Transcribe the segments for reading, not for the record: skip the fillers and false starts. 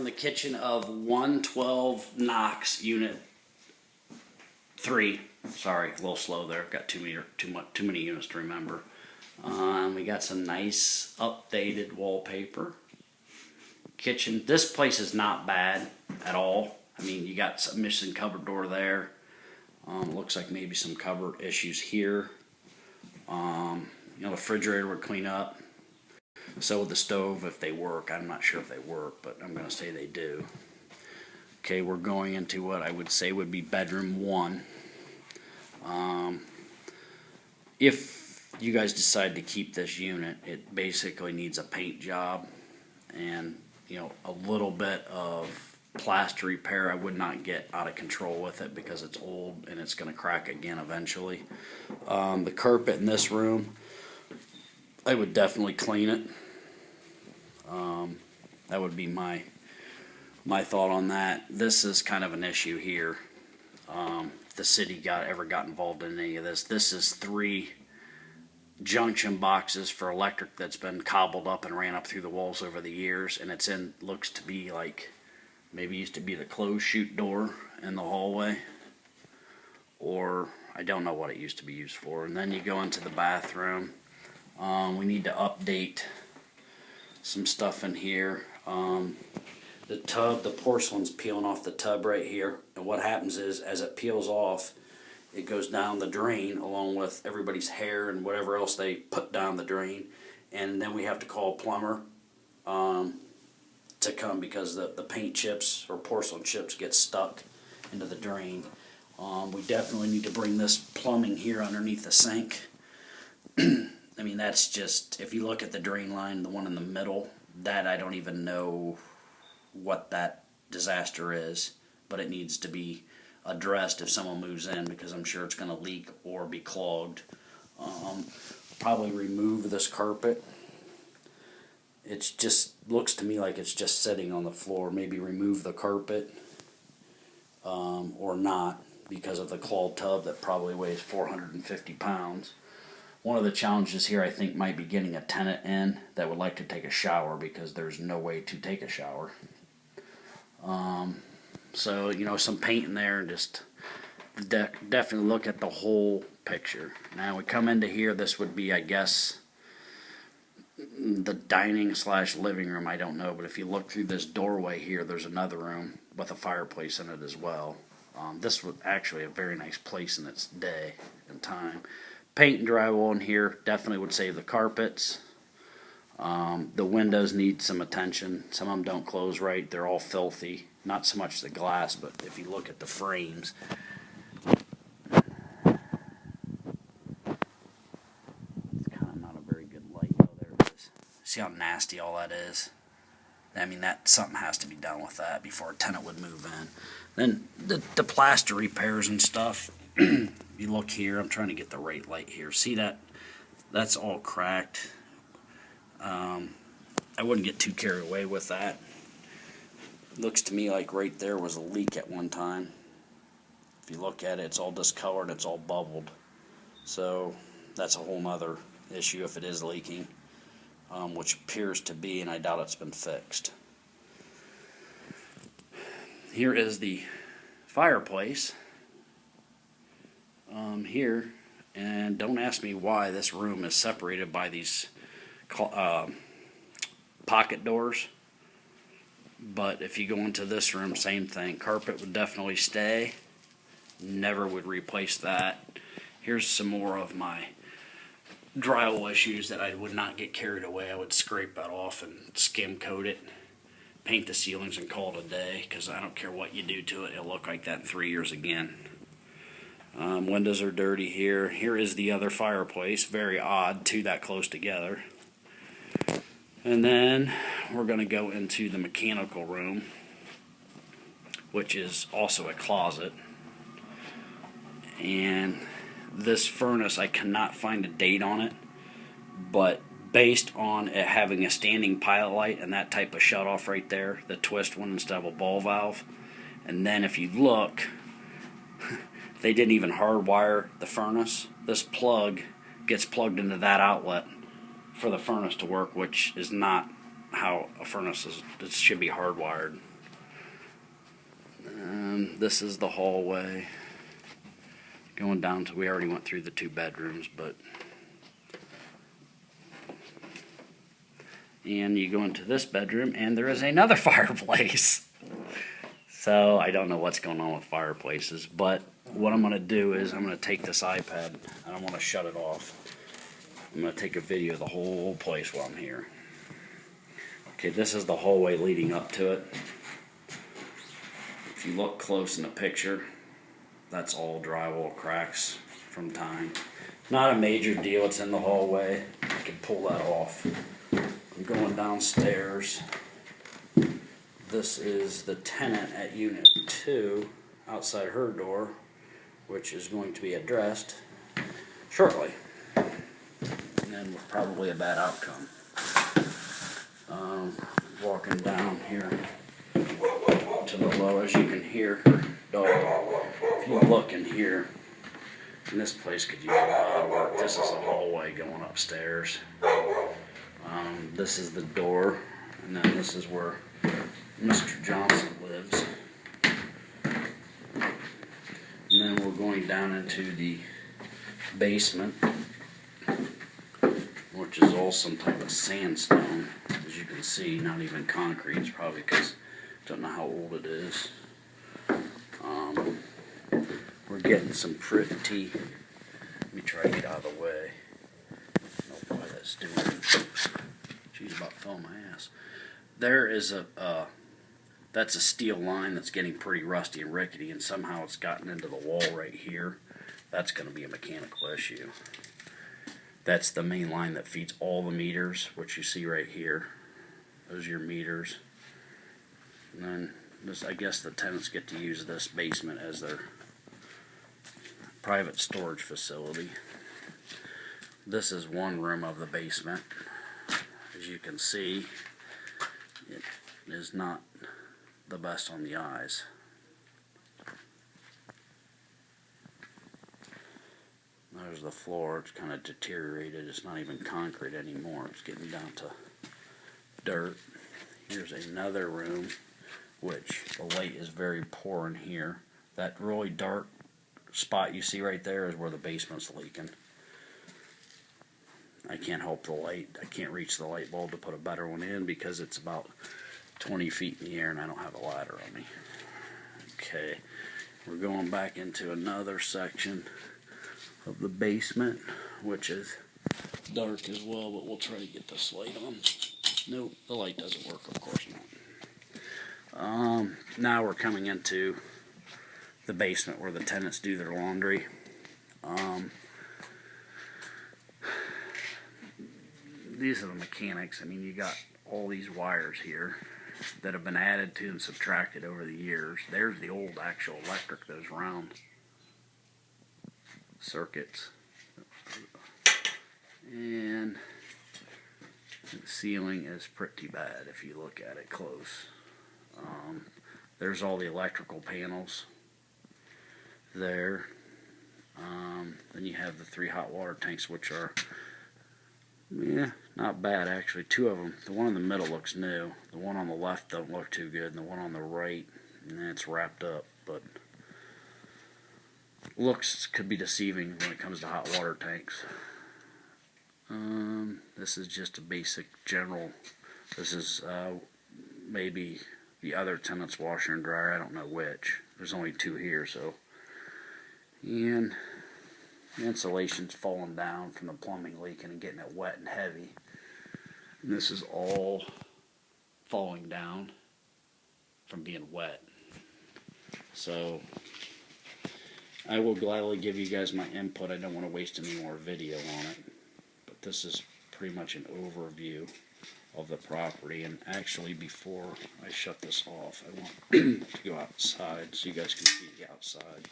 the kitchen of 112 Knox Unit 3. Sorry, a little slow there. Got too many units to remember. We got some nice updated wallpaper. Kitchen. This place is not bad at all. I mean, you got some missing cupboard door there. Looks like maybe some cupboard issues here. The refrigerator would clean up. So would the stove if they work. I'm not sure if they work, but I'm going to say they do. Okay, we're going into what I would say would be bedroom 1. If you guys decide to keep this unit, it basically needs a paint job and a little bit of plaster repair. I would not get out of control with it because it's old and it's going to crack again eventually. The carpet in this room, I would definitely clean it. That would be my thought on that. This is kind of an issue here. If the city ever got involved in any of this, this is 3 junction boxes for electric that's been cobbled up and ran up through the walls over the years, and looks to be like maybe used to be the closed chute door in the hallway, or I don't know what it used to be used for. And then you go into the bathroom. We need to update some stuff in here. The tub, the porcelain's peeling off the tub right here, and what happens is as it peels off, it goes down the drain along with everybody's hair and whatever else they put down the drain, and then we have to call a plumber to come because the paint chips or porcelain chips get stuck into the drain. We definitely need to bring this plumbing here underneath the sink. I mean, that's just, if you look at the drain line, the one in the middle, that I don't even know what that disaster is, but it needs to be addressed if someone moves in, because I'm sure it's going to leak or be clogged. Probably remove this carpet. It just looks to me like it's just sitting on the floor. Maybe remove the carpet or not, because of the clawed tub that probably weighs 450 pounds. One of the challenges here, I think, might be getting a tenant in that would like to take a shower, because there's no way to take a shower. So, some paint in there, and just definitely look at the whole picture. Now we come into here, this would be, I guess, the dining / living room, I don't know, but if you look through this doorway here, there's another room with a fireplace in it as well. This was actually a very nice place in its day and time. Paint and drywall in here definitely would save the carpets. The windows need some attention. Some of them don't close right. They're all filthy. Not so much the glass, but if you look at the frames. It's kind of not a very good light. Oh, there it is. See how nasty all that is? I mean, something has to be done with that before a tenant would move in. Then the plaster repairs and stuff. You look here, I'm trying to get the right light here. See that? That's all cracked. I wouldn't get too carried away with that. Looks to me like right there was a leak at one time. If you look at it, it's all discolored, it's all bubbled. So that's a whole nother issue if it is leaking, which appears to be, and I doubt it's been fixed. Here is the fireplace. Here, and don't ask me why this room is separated by these pocket doors, but if you go into this room, same thing. Carpet would definitely stay, never would replace that. Here's some more of my drywall issues that I would not get carried away. I would scrape that off and skim coat it, paint the ceilings, and call it a day, because I don't care what you do to it, it'll look like that in 3 years again. Windows are dirty here. Here is the other fireplace. Very odd, two that close together. And then we're going to go into the mechanical room, which is also a closet. And this furnace, I cannot find a date on it, but based on it having a standing pilot light and that type of shutoff right there, the twist one instead of a ball valve, and then if you look, they didn't even hardwire the furnace. This plug gets plugged into that outlet for the furnace to work, which is not how a furnace is. It should be hardwired. And this is the hallway going down to, we already went through the 2 bedrooms, but and you go into this bedroom and there is another fireplace. So I don't know what's going on with fireplaces, but what I'm going to do is I'm going to take this iPad and I want to shut it off. I'm going to take a video of the whole place while I'm here. Okay, this is the hallway leading up to it. If you look close in the picture, that's all drywall cracks from time. Not a major deal, it's in the hallway. I can pull that off. I'm going downstairs. This is the tenant at Unit 2 outside her door, which is going to be addressed shortly. And then with probably a bad outcome. Walking down here to the low, as you can hear her dog. If you look in here, and this place could use a lot of work. This is a hallway going upstairs. This is the door, and then this is where Mr. Johnson lives. And then we're going down into the basement, which is all some type of sandstone. As you can see, not even concrete. It's probably because I don't know how old it is. We're getting some pretty. Let me try to get out of the way. I don't know why that's doing it. She's about to fall on my ass. There is that's a steel line that's getting pretty rusty and rickety, and somehow it's gotten into the wall right here. That's going to be a mechanical issue. That's the main line that feeds all the meters, which you see right here. Those are your meters. And then this, I guess the tenants get to use this basement as their private storage facility. This is one room of the basement. As you can see, it is not the best on the eyes. There's the floor. It's kind of deteriorated. It's not even concrete anymore. It's getting down to dirt. Here's another room, which the light is very poor in here. That really dark spot you see right there is where the basement's leaking. I can't help the light. I can't reach the light bulb to put a better one in because it's about 20 feet in the air and I don't have a ladder on me. Okay, we're going back into another section of the basement, which is dark as well, but we'll try to get this light on. Nope, the light doesn't work, of course not. Now we're coming into the basement where the tenants do their laundry. These are the mechanics. I mean, you got all these wires here that have been added to and subtracted over the years. There's the old actual electric, those round circuits. And the ceiling is pretty bad if you look at it close. There's all the electrical panels there. Then you have the 3 hot water tanks, which are, yeah, not bad actually. 2 of them. The one in the middle looks new. The one on the left don't look too good, and the one on the right, it's wrapped up, but looks could be deceiving when it comes to hot water tanks. This is just a basic general. This is maybe the other tenant's washer and dryer. I don't know which. There's only 2 here, so. And the insulation's falling down from the plumbing leaking and getting it wet and heavy. And this is all falling down from being wet. So I will gladly give you guys my input. I don't want to waste any more video on it. But this is pretty much an overview of the property. And actually, before I shut this off, I want to go outside so you guys can see the outside.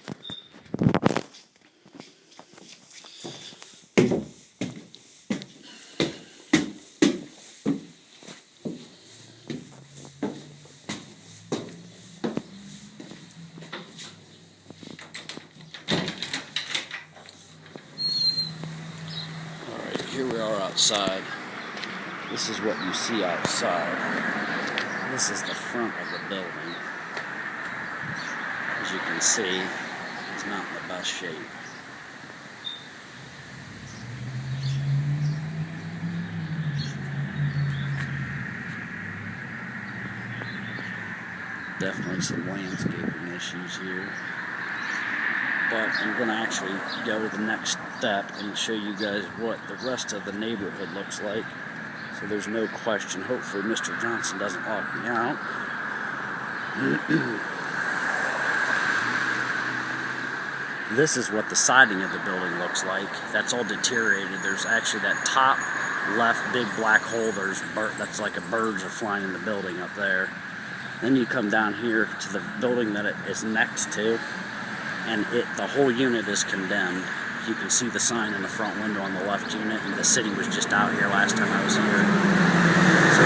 Here we are outside. This is what you see outside. This is the front of the building. as you can see, it's not in the best shape. Definitely some landscaping issues here. But I'm going to actually go to the next step and show you guys what the rest of the neighborhood looks like. So there's no question. Hopefully Mr. Johnson doesn't lock me out. This is what the siding of the building looks like. That's all deteriorated. There's actually that top left big black hole. That's like birds are flying in the building up there. Then you come down here to the building that it is next to, and the whole unit is condemned. You can see the sign in the front window on the left unit, and the city was just out here last time I was here. So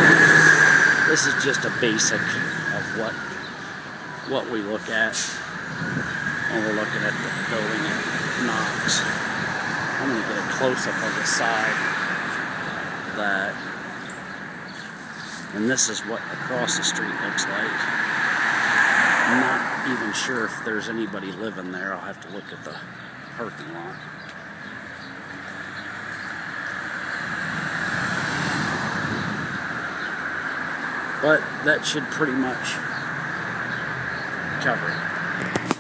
this is just a basic of what we look at when we're looking at the building at Knox. I'm going to get a close-up on the side of that. And this is what across the street looks like. I'm not even sure if there's anybody living there. I'll have to look at the parking lot. But that should pretty much cover it.